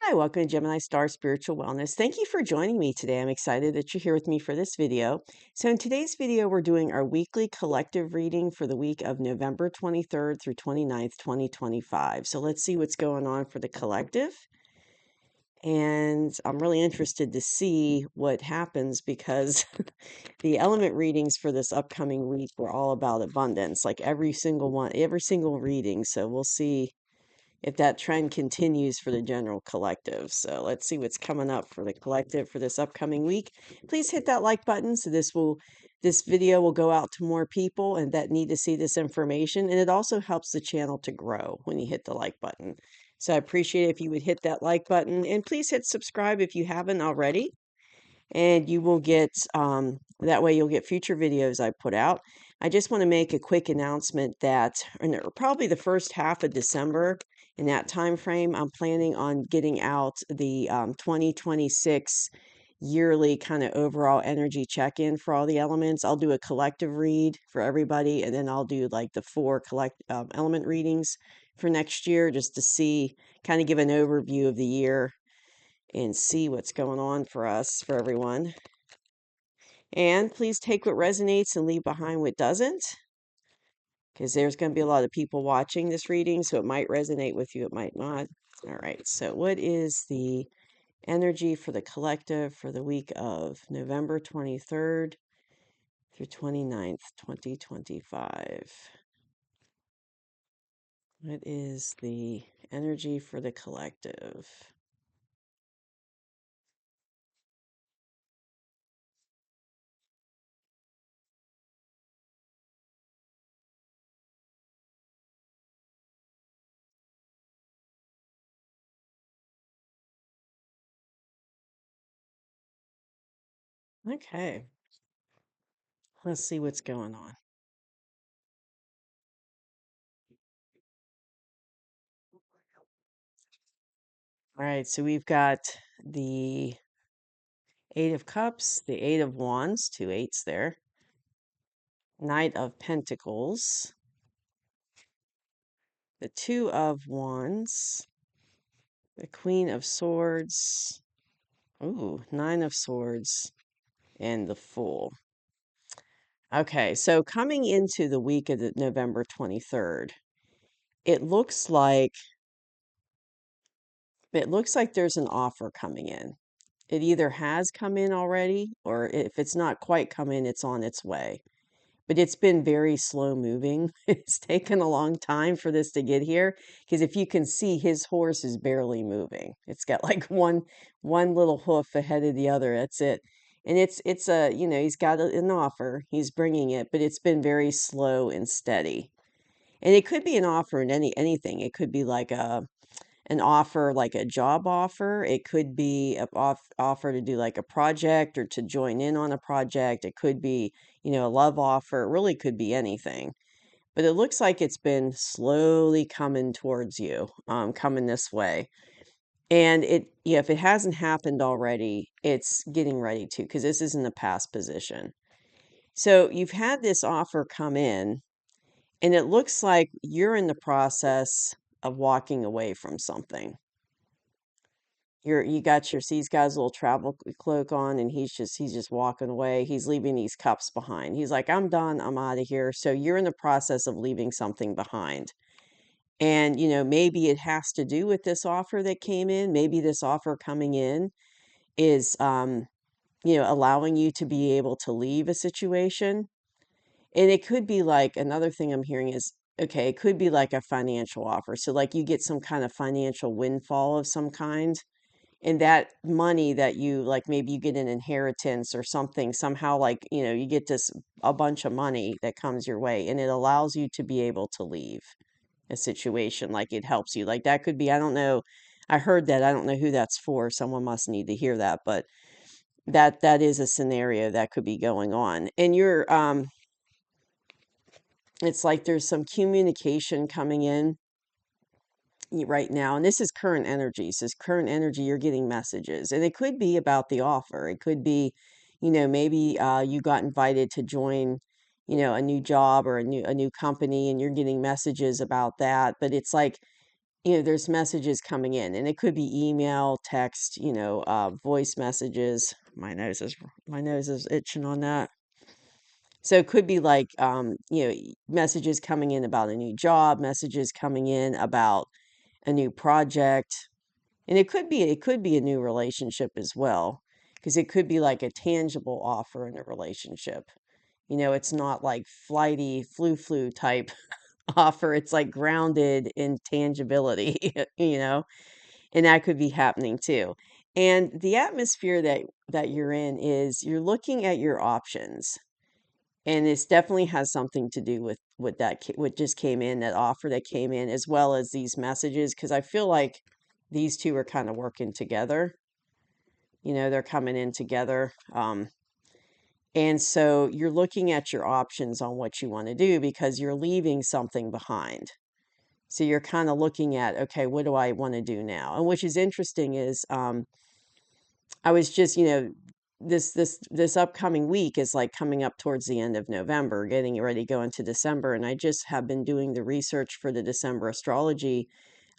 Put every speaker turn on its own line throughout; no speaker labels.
Hi, welcome to Gemini Star Spiritual Wellness. Thank you for joining me today. I'm excited that you're here with me for this video. So in today's video, we're doing our weekly collective reading for the week of November 23rd through 29th, 2025. So let's see what's going on for the collective. And I'm really interested to see what happens because the element readings for this upcoming week were all about abundance, like every single one, every single reading. So we'll see if that trend continues for the general collective. So let's see what's coming up for the collective for this upcoming week. Please hit that like button so this video will go out to more people and that need to see this information. And it also helps the channel to grow when you hit the like button. So I appreciate it if you would hit that like button and please hit subscribe if you haven't already. And you will get that way you'll get future videos I put out. I just want to make a quick announcement that probably the first half of December, in that time frame, I'm planning on getting out the 2026 yearly kind of overall energy check-in for all the elements. I'll do a collective read for everybody, and then I'll do like the four element readings for next year just to see, kind of give an overview of the year and see what's going on for us, for everyone. And please take what resonates and leave behind what doesn't, because there's going to be a lot of people watching this reading, so it might resonate with you, it might not. All right, so what is the energy for the collective for the week of November 23rd through 29th, 2025? What is the energy for the collective? Okay, let's see what's going on. All right, so we've got the Eight of Cups, the Eight of Wands, two eights there, Knight of Pentacles, the Two of Wands, the Queen of Swords, ooh, Nine of Swords, and the Fool. Okay, so coming into the week of the November 23rd, it looks like there's an offer coming in. It either has come in already, or if it's not quite come in, it's on its way. But it's been very slow moving. It's taken a long time for this to get here because if you can see, his horse is barely moving. It's got like one little hoof ahead of the other. That's it. And it's a, he's got an offer. He's bringing it, but it's been very slow and steady. And it could be an offer in anything. It could be like an offer, like a job offer. It could be an offer to do like a project or to join in on a project. It could be, a love offer. It really could be anything. But it looks like it's been slowly coming towards you, coming this way. And if it hasn't happened already, it's getting ready to, because this is in the past position. So you've had this offer come in, and it looks like you're in the process of walking away from something. He's got his little travel cloak on, and he's just walking away. He's leaving these cups behind. He's like, I'm done, I'm out of here. So you're in the process of leaving something behind. And, maybe it has to do with this offer that came in. Maybe this offer coming in is allowing you to be able to leave a situation. And it could be like, another thing I'm hearing is, okay, it could be like a financial offer. So like you get some kind of financial windfall of some kind, and that money that you, like, maybe you get an inheritance or something, somehow, like, you get a bunch of money that comes your way, and it allows you to be able to leave a situation. Like, it helps you, like, that could be, I don't know, I heard that, I don't know who that's for, someone must need to hear that, but that is a scenario that could be going on. And it's like there's some communication coming in right now, and this is current energy. So this current energy, you're getting messages, and it could be about the offer. It could be, maybe you got invited to join, a new job or a new company, and you're getting messages about that. But it's like there's messages coming in, and it could be email, text, voice messages. My nose is itching on that. So it could be like, messages coming in about a new job, messages coming in about a new project, and it could be a new relationship as well, because it could be like a tangible offer in a relationship. It's not like flighty flu type offer. It's like grounded in tangibility, and that could be happening too. And the atmosphere that you're in is you're looking at your options, and this definitely has something to do with what just came in, that offer that came in, as well as these messages, because I feel like these two are kind of working together. They're coming in together. And so you're looking at your options on what you want to do because you're leaving something behind. So you're kind of looking at, okay, what do I want to do now? And which is interesting is, I was just, this upcoming week is like coming up towards the end of November, getting ready to go into December, and I just have been doing the research for the December astrology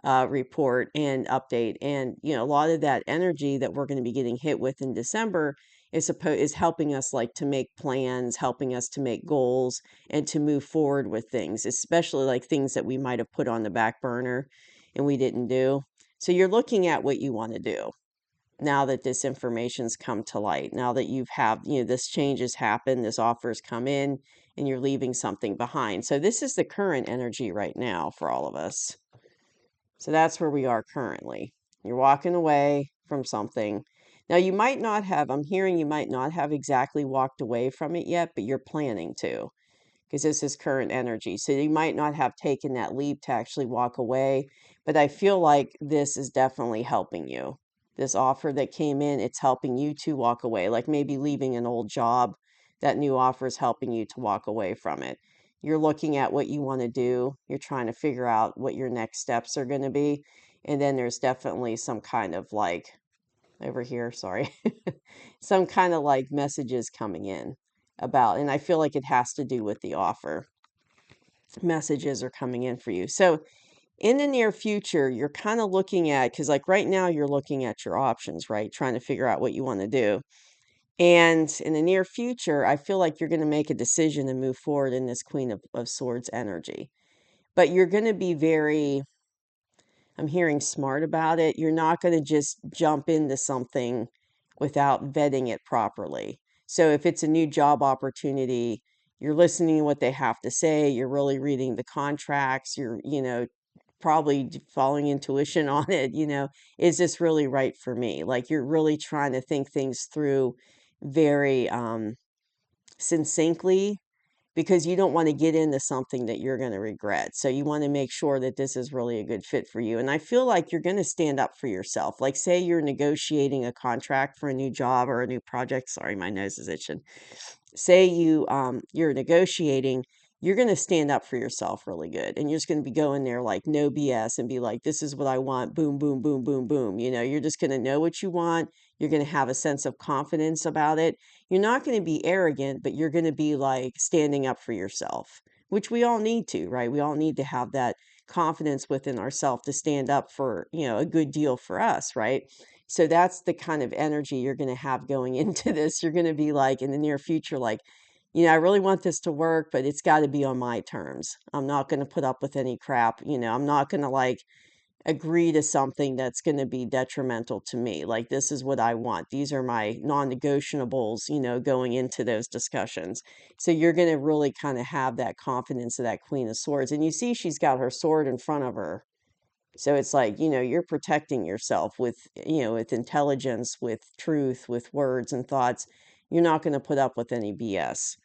report and update. And a lot of that energy that we're going to be getting hit with in December is helping us, like, to make plans, helping us to make goals, and to move forward with things, especially like things that we might have put on the back burner and we didn't do. So you're looking at what you want to do now that this information's come to light. Now that this change has happened, this offer's come in, and you're leaving something behind. So this is the current energy right now for all of us. So that's where we are currently. You're walking away from something. Now, I'm hearing you might not have exactly walked away from it yet, but you're planning to, because this is current energy. So you might not have taken that leap to actually walk away, but I feel like this is definitely helping you. This offer that came in, it's helping you to walk away, like maybe leaving an old job. That new offer is helping you to walk away from it. You're looking at what you want to do. You're trying to figure out what your next steps are going to be. And then there's definitely some kind of like, over here, sorry, some kind of like messages coming in about, and I feel like it has to do with the offer. Messages are coming in for you. So in the near future, you're kind of looking at, because like right now, you're looking at your options, right? Trying to figure out what you want to do. And in the near future, I feel like you're going to make a decision and move forward in this Queen of Swords energy. But you're going to be I'm hearing smart about it. You're not going to just jump into something without vetting it properly. So if it's a new job opportunity, you're listening to what they have to say, you're really reading the contracts, you're, probably following intuition on it, is this really right for me? Like you're really trying to think things through very succinctly, because you don't want to get into something that you're going to regret. So you want to make sure that this is really a good fit for you. And I feel like you're going to stand up for yourself. Like say you're negotiating a contract for a new job or a new project. Sorry, my nose is itching. Say you're negotiating, you're going to stand up for yourself really good, and you're just going to be going there like no BS and be like, this is what I want, boom boom boom boom boom. You're just going to know what you want. You're going to have a sense of confidence about it. You're not going to be arrogant, but you're going to be like standing up for yourself, which we all need to, right? We all need to have that confidence within ourselves to stand up for, a good deal for us, right? So that's the kind of energy you're going to have going into this. You're going to be like in the near future, like, I really want this to work, but it's got to be on my terms. I'm not going to put up with any crap. I'm not going to like agree to something that's going to be detrimental to me. Like, this is what I want. These are my non negotiables, going into those discussions. So you're going to really kind of have that confidence of that Queen of Swords. And you see, she's got her sword in front of her. So it's like, you're protecting yourself with, with intelligence, with truth, with words and thoughts. You're not going to put up with any BS.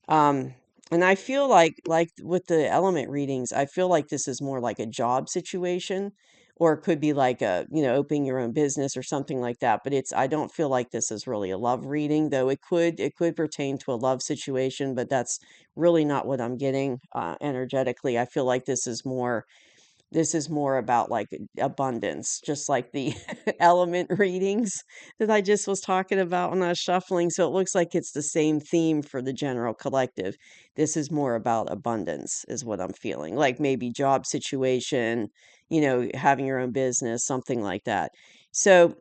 Um, and I feel like with the element readings, I feel like this is more like a job situation, or it could be like opening your own business or something like that. But I don't feel like this is really a love reading, though it could pertain to a love situation, but that's really not what I'm getting energetically. I feel like this is more This is more about like abundance, just like the element readings that I just was talking about when I was shuffling. So it looks like it's the same theme for the general collective. This is more about abundance, is what I'm feeling. Like maybe job situation, having your own business, something like that. So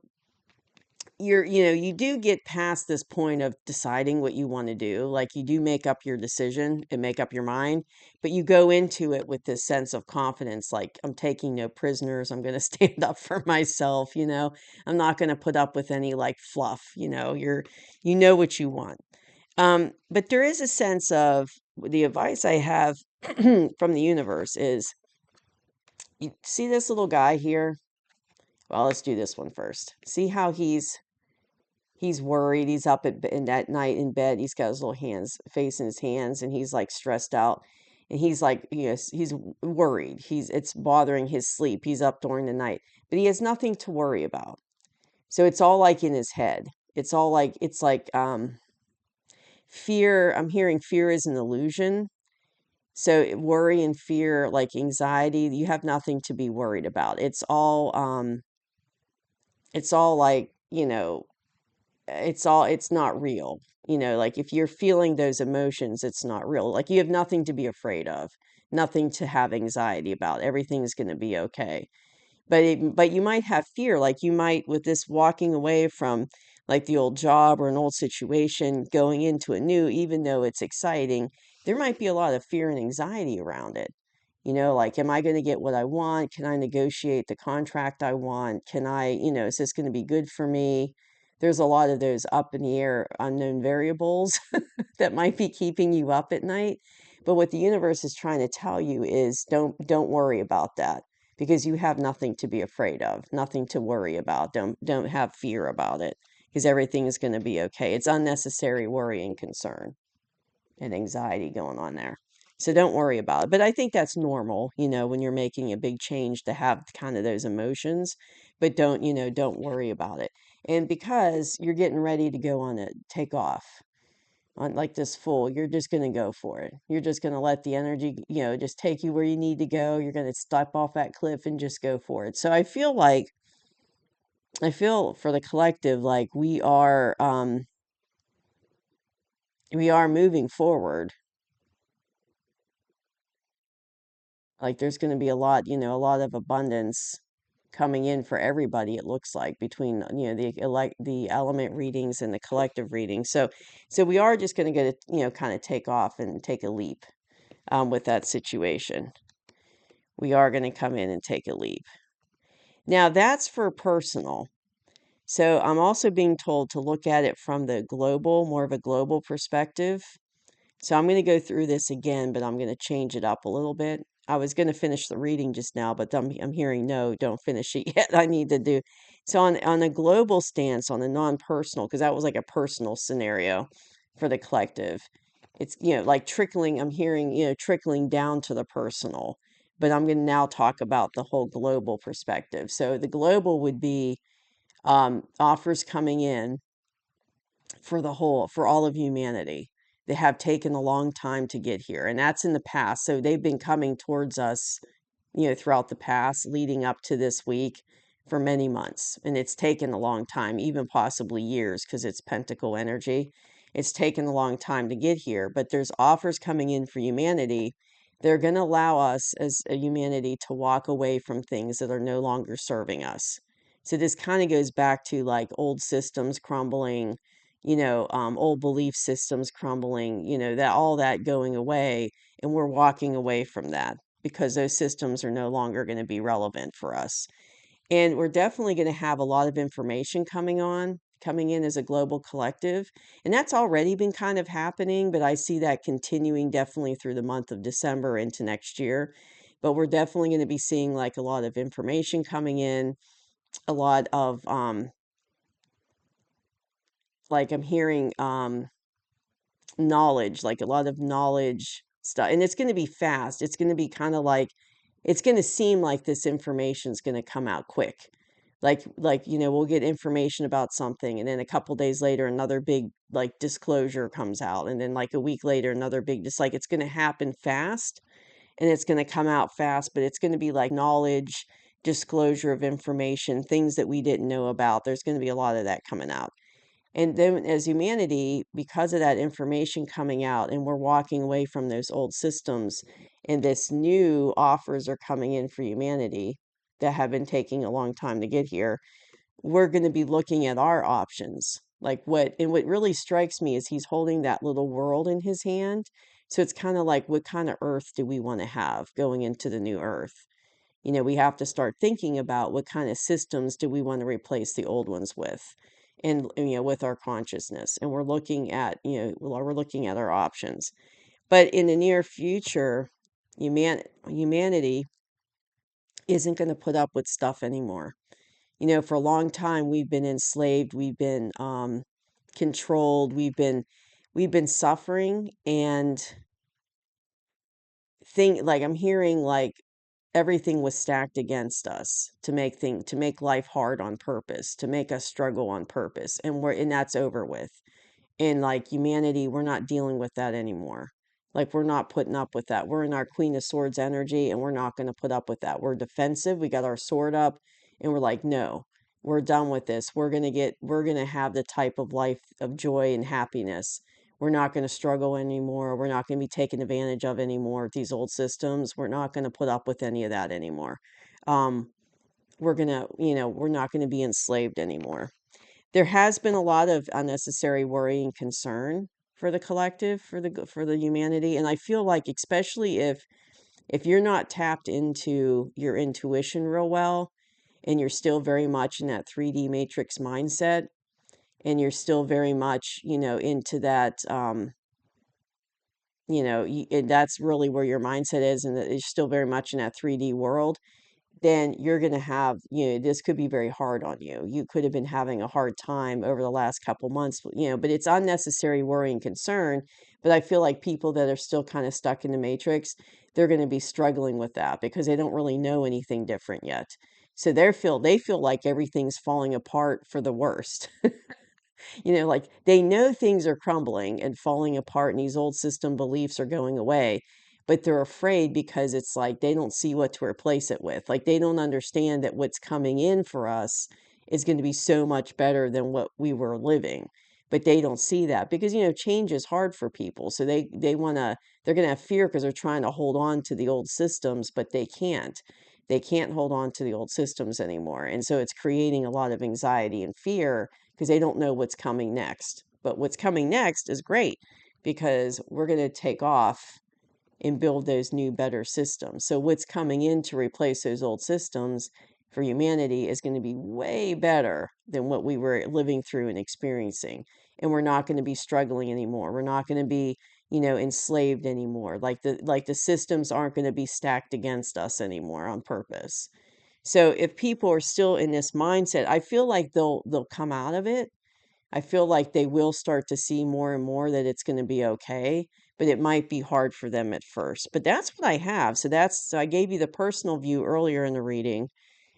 you do get past this point of deciding what you want to do. Like you do make up your decision and make up your mind, but you go into it with this sense of confidence, like I'm taking no prisoners. I'm going to stand up for myself. I'm not going to put up with any like fluff. You know what you want. But there is a sense of the advice I have from the universe is, you see this little guy here? Well, let's do this one first. See how he's worried. He's up at night in bed. He's got his little hands, face in his hands, and he's like stressed out. And he's like, yes, he's worried. It's bothering his sleep. He's up during the night, but he has nothing to worry about. So it's all like in his head. It's like fear. I'm hearing fear is an illusion. So worry and fear, like anxiety, you have nothing to be worried about. It's all like, it's not real. Like if you're feeling those emotions, it's not real. Like you have nothing to be afraid of, nothing to have anxiety about. Everything's going to be okay. But you might have fear, like you might, with this walking away from like the old job or an old situation, going into a new, even though it's exciting, there might be a lot of fear and anxiety around it. Like, am I going to get what I want? Can I negotiate the contract I want? Is this going to be good for me? There's a lot of those up in the air, unknown variables that might be keeping you up at night. But what the universe is trying to tell you is don't worry about that, because you have nothing to be afraid of, nothing to worry about. Don't have fear about it, because everything is going to be okay. It's unnecessary worry and concern and anxiety going on there. So don't worry about it. But I think that's normal, when you're making a big change, to have kind of those emotions, but don't worry about it. And because you're getting ready to go on a take off on like this full, you're just going to go for it. You're just going to let the energy, just take you where you need to go. You're going to step off that cliff and just go for it. So I feel for the collective, like we are moving forward. Like there's going to be a lot of abundance coming in for everybody, it looks like, between the element readings and the collective readings. So we are just going to get kind of take off and take a leap with that situation. We are going to come in and take a leap. Now that's for personal. So I'm also being told to look at it from the global, more of a global perspective. So I'm going to go through this again, but I'm going to change it up a little bit. I was going to finish the reading just now, but I'm hearing no, don't finish it yet. I need to do. So on a global stance, on a non-personal, because that was like a personal scenario for the collective. It's, like trickling, I'm hearing, trickling down to the personal. But I'm going to now talk about the whole global perspective. So the global would be offers coming in for all of humanity that have taken a long time to get here. And that's in the past. So they've been coming towards us, throughout the past, leading up to this week for many months. And it's taken a long time, even possibly years, because it's pentacle energy. It's taken a long time to get here, but there's offers coming in for humanity. They're going to allow us as a humanity to walk away from things that are no longer serving us. So this kind of goes back to like old systems crumbling, old belief systems crumbling, that all that going away, and we're walking away from that because those systems are no longer going to be relevant for us. And we're definitely going to have a lot of information coming in as a global collective. And that's already been kind of happening, but I see that continuing definitely through the month of December into next year. But we're definitely going to be seeing like a lot of information coming in, a lot of like I'm hearing knowledge, like a lot of knowledge stuff. And it's going to be fast. It's going to be kind of like, it's going to seem like this information is going to come out quick. Like, we'll get information about something, and then a couple days later, another big like disclosure comes out. And then like a week later, another big, just like it's going to happen fast. and it's going to come out fast, but it's going to be like knowledge, disclosure of information, things that we didn't know about. There's going to be a lot of that coming out. And then as humanity, because of that information coming out and we're walking away from those old systems and this new offers are coming in for humanity that have been taking a long time to get here, we're going to be looking at our options. Like what really strikes me is he's holding that little world in his hand. So it's kind of like, what kind of earth do we want to have going into the new earth? We have to start thinking about what kind of systems do we want to replace the old ones with, and with our consciousness. And we're looking at, we're looking at our options. But in the near future, humanity isn't going to put up with stuff anymore. For a long time we've been enslaved, we've been controlled, we've been suffering, and like I'm hearing like everything was stacked against us to make life hard on purpose, to make us struggle on purpose, and that's over with. And like humanity, we're not dealing with that anymore. Like we're not putting up with that. We're in our Queen of Swords energy and we're not going to put up with that. We're defensive. We got our sword up and we're like, no, we're done with this. We're going to have the type of life of joy and happiness. We're not going to struggle anymore. We're not going to be taken advantage of anymore. These old systems, we're not going to put up with any of that anymore. Um, we're not going to be enslaved anymore. There has been a lot of unnecessary worry and concern for the collective, for the humanity, and I feel like especially if you're not tapped into your intuition real well, and you're still very much in that 3D matrix mindset, and you're still very much, into that, and that's really where your mindset is, and that you're still very much in that 3D world, then you're going to have, this could be very hard on you. You could have been having a hard time over the last couple months, but it's unnecessary worry and concern. But I feel like people that are still kind of stuck in the matrix, they're going to be struggling with that because they don't really know anything different yet. So they feel like everything's falling apart for the worst. Like they know things are crumbling and falling apart and these old system beliefs are going away, but they're afraid because it's like they don't see what to replace it with. Like they don't understand that what's coming in for us is going to be so much better than what we were living. But they don't see that because change is hard for people. So they're going to have fear because they're trying to hold on to the old systems, but they can't. They can't hold on to the old systems anymore. And so it's creating a lot of anxiety and fear because they don't know what's coming next. But what's coming next is great because we're going to take off and build those new, better systems. So, what's coming in to replace those old systems for humanity is going to be way better than what we were living through and experiencing. And we're not going to be struggling anymore. We're not going to be, enslaved anymore. Like the systems aren't going to be stacked against us anymore on purpose. So if people are still in this mindset, I feel like they'll come out of it. I feel like they will start to see more and more that it's going to be okay, but it might be hard for them at first. But that's what I have. So I gave you the personal view earlier in the reading,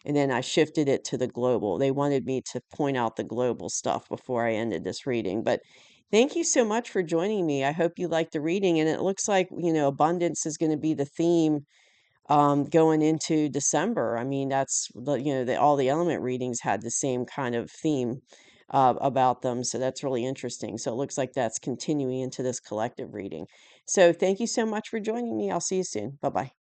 and then I shifted it to the global. They wanted me to point out the global stuff before I ended this reading. But thank you so much for joining me. I hope you liked the reading, and it looks like, abundance is going to be the theme going into December. I mean, that's all the element readings had the same kind of theme about them. So that's really interesting. So it looks like that's continuing into this collective reading. So thank you so much for joining me. I'll see you soon. Bye bye.